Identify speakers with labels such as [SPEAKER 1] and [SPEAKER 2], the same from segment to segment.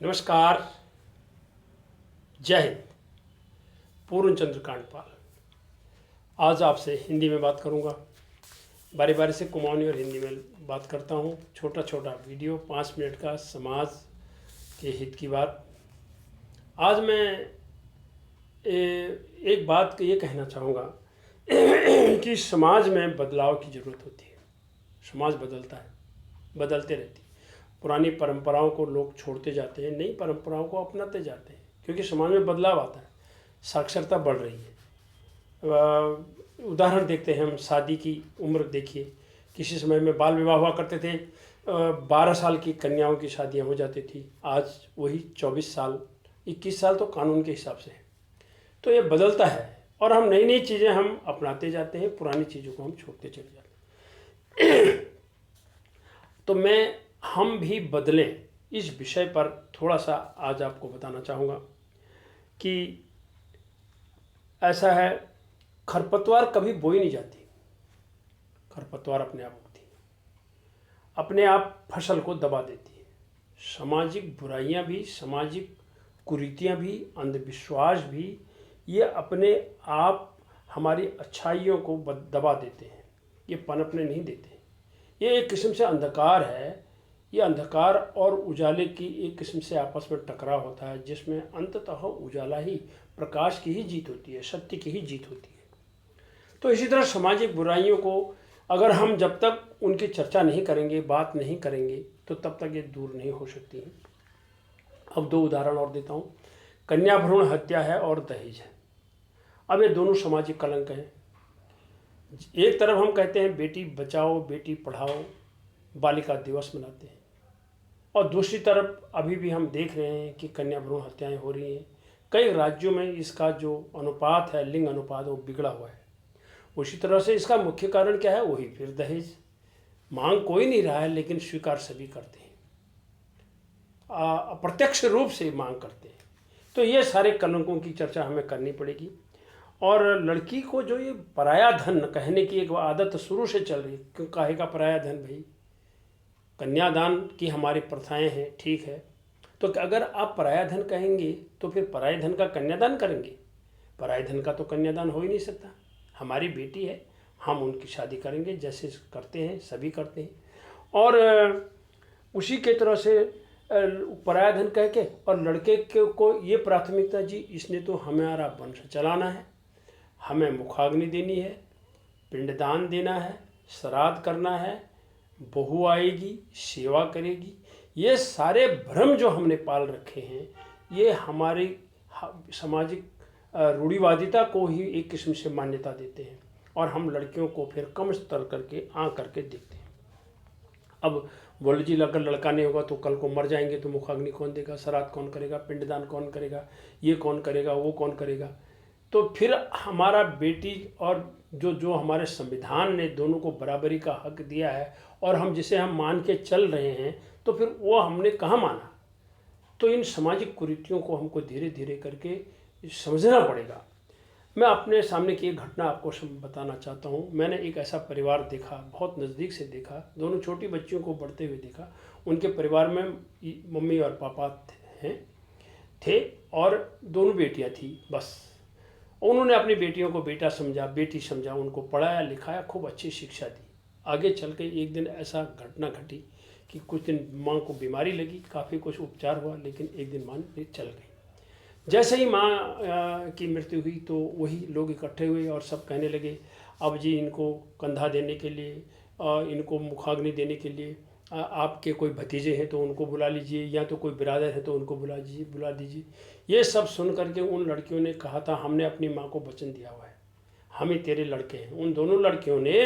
[SPEAKER 1] नमस्कार, जय हिंद। पूर्णचंद्र कांडपाल आज आपसे हिंदी में बात करूंगा। बारी बारी से कुमाऊनी और हिंदी में बात करता हूं। छोटा छोटा वीडियो 5 मिनट का, समाज के हित की बात। आज मैं एक बात ये कहना चाहूँगा कि समाज में बदलाव की ज़रूरत होती है। समाज बदलता है, बदलते रहती है। पुरानी परंपराओं को लोग छोड़ते जाते हैं, नई परंपराओं को अपनाते जाते हैं, क्योंकि समाज में बदलाव आता है, साक्षरता बढ़ रही है। उदाहरण देखते हैं हम, शादी की उम्र देखिए। किसी समय में बाल विवाह हुआ करते थे, 12 साल की कन्याओं की शादियां हो जाती थी। आज वही 24 साल, 21 साल तो कानून के हिसाब से है। तो ये बदलता है और हम नई नई चीज़ें हम अपनाते जाते हैं, पुरानी चीज़ों को हम छोड़ते चले जाते हैं। तो हम भी बदलें, इस विषय पर थोड़ा सा आज आपको बताना चाहूँगा कि ऐसा है, खरपतवार कभी बोई नहीं जाती, खरपतवार अपने आप उगती है, अपने आप फसल को दबा देती है। सामाजिक बुराइयां भी, सामाजिक कुरीतियां भी, अंधविश्वास भी, ये अपने आप हमारी अच्छाइयों को दबा देते हैं, ये पनपने नहीं देते। ये एक किस्म से अंधकार है। ये अंधकार और उजाले की एक किस्म से आपस में टकराव होता है, जिसमें अंततः उजाला ही, प्रकाश की ही जीत होती है, सत्य की ही जीत होती है। तो इसी तरह सामाजिक बुराइयों को अगर हम जब तक उनकी चर्चा नहीं करेंगे, बात नहीं करेंगे, तो तब तक ये दूर नहीं हो सकती हैं। अब 2 उदाहरण और देता हूँ। कन्या भ्रूण हत्या है और दहेज है। अब ये दोनों सामाजिक कलंक हैं। एक तरफ हम कहते हैं बेटी बचाओ, बेटी पढ़ाओ, बालिका दिवस मनाते हैं, और दूसरी तरफ अभी भी हम देख रहे हैं कि कन्या भ्रूण हत्याएं हो रही हैं। कई राज्यों में इसका जो अनुपात है, लिंग अनुपात, वो बिगड़ा हुआ है। उसी तरह से इसका मुख्य कारण क्या है? वही फिर दहेज। मांग कोई नहीं रहा है, लेकिन स्वीकार सभी करते हैं, अप्रत्यक्ष रूप से मांग करते हैं। तो ये सारे कलंकों की चर्चा हमें करनी पड़ेगी। और लड़की को जो ये पराया धन कहने की एक आदत शुरू से चल रही है, क्यों कहेगा पराया धन? भाई, कन्यादान की हमारी प्रथाएं हैं, ठीक है, तो अगर आप पराया धन कहेंगे तो फिर पराये धन का कन्यादान करेंगे? पराये धन का तो कन्यादान हो ही नहीं सकता। हमारी बेटी है, हम उनकी शादी करेंगे, जैसे करते हैं, सभी करते हैं। और उसी के तरह से पराया धन कह के और लड़के को ये प्राथमिकता, जी इसने तो हमारा वंश चलाना है, हमें मुखाग्नि देनी है, पिंडदान देना है, श्राद्ध करना है, बहू आएगी, सेवा करेगी। ये सारे भ्रम जो हमने पाल रखे हैं, ये हमारी सामाजिक रूढ़िवादिता को ही एक किस्म से मान्यता देते हैं, और हम लड़कियों को फिर कम स्तर करके आँख करके देखते हैं। अब बोलो जी, अगर लड़का नहीं होगा तो कल को मर जाएंगे तो मुखाग्नि कौन देगा, श्राद्ध कौन करेगा, पिंडदान कौन करेगा, ये कौन करेगा, वो कौन करेगा? तो फिर हमारा बेटी और जो हमारे संविधान ने दोनों को बराबरी का हक दिया है, और हम जिसे हम मान के चल रहे हैं, तो फिर वो हमने कहाँ माना? तो इन सामाजिक कुरीतियों को हमको धीरे धीरे करके समझना पड़ेगा। मैं अपने सामने की एक घटना आपको बताना चाहता हूँ। मैंने एक ऐसा परिवार देखा, बहुत नज़दीक से देखा, दोनों छोटी बच्चियों को बढ़ते हुए देखा। उनके परिवार में मम्मी और पापा थे और दोनों बेटियाँ थी। बस उन्होंने अपनी बेटियों को बेटा समझा, बेटी समझा, उनको पढ़ाया लिखाया, खूब अच्छी शिक्षा दी। आगे चल के एक दिन ऐसा घटना घटी कि कुछ दिन माँ को बीमारी लगी, काफ़ी कुछ उपचार हुआ, लेकिन एक दिन माँ चल गई। जैसे ही माँ की मृत्यु हुई तो वही लोग इकट्ठे हुए और सब कहने लगे, अब जी इनको कंधा देने के लिए, इनको मुखाग्नि देने के लिए आपके कोई भतीजे हैं तो उनको बुला लीजिए, या तो कोई बिरादर है तो उनको बुला दीजिए। ये सब सुन करके उन लड़कियों ने कहा था, हमने अपनी माँ को वचन दिया हुआ है, हम ही तेरे लड़के हैं। उन दोनों लड़कियों ने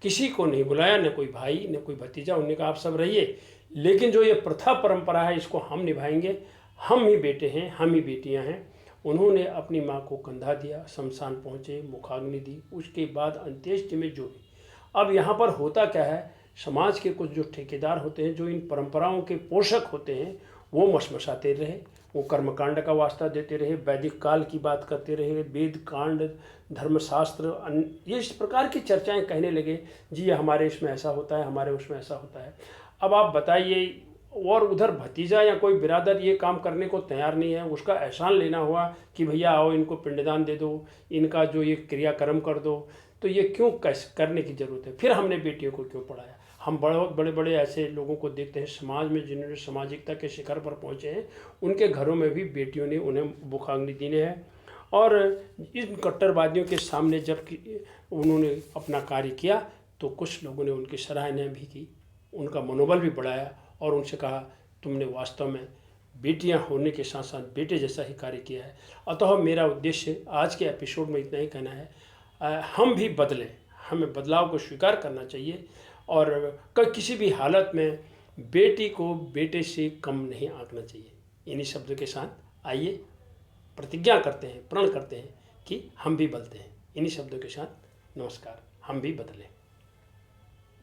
[SPEAKER 1] किसी को नहीं बुलाया, न कोई भाई न कोई भतीजा। उन्होंने कहा आप सब रहिए, लेकिन जो ये प्रथा परंपरा है इसको हम निभाएंगे, हम ही बेटे हैं, हम ही बेटियां हैं। उन्होंने अपनी माँ को कंधा दिया, शमशान पहुँचे, मुखाग्नि दी, उसके बाद अंत्येष्टि में जो भी। अब यहाँ पर होता क्या है, समाज के कुछ जो ठेकेदार होते हैं, जो इन परंपराओं के पोषक होते हैं, वो मशमशाते रहे, वो कर्मकांड का वास्ता देते रहे, वैदिक काल की बात करते रहे, वेद कांड, धर्मशास्त्र, ये इस प्रकार की चर्चाएं कहने लगे, जी हमारे इसमें ऐसा होता है, हमारे उसमें ऐसा होता है। अब आप बताइए, और उधर भतीजा या कोई बिरादर ये काम करने को तैयार नहीं है, उसका एहसान लेना हुआ कि भैया आओ इनको पिंडदान दे दो, इनका जो ये क्रियाक्रम कर दो, तो ये क्यों कैसे करने की ज़रूरत है? फिर हमने बेटियों को क्यों पढ़ाया? हम बहुत बड़े बड़े ऐसे लोगों को देखते हैं समाज में जिन्होंने सामाजिकता के शिखर पर पहुँचे हैं, उनके घरों में भी बेटियों ने उन्हें मुखाग्नि दी है। और इन कट्टरवादियों के सामने जब उन्होंने अपना कार्य किया तो कुछ लोगों ने उनकी सराहना भी की, उनका मनोबल भी बढ़ाया और उनसे कहा तुमने वास्तव में बेटियां होने के साथ साथ बेटे जैसा ही कार्य किया है। अतः मेरा उद्देश्य आज के एपिसोड में इतना ही कहना है, हम भी बदलें, हमें बदलाव को स्वीकार करना चाहिए और किसी भी हालत में बेटी को बेटे से कम नहीं आंकना चाहिए। इन्हीं शब्दों के साथ आइए प्रतिज्ञा करते हैं, प्रण करते हैं कि हम भी बदलते हैं। इन्हीं शब्दों के साथ नमस्कार। हम भी बदलें।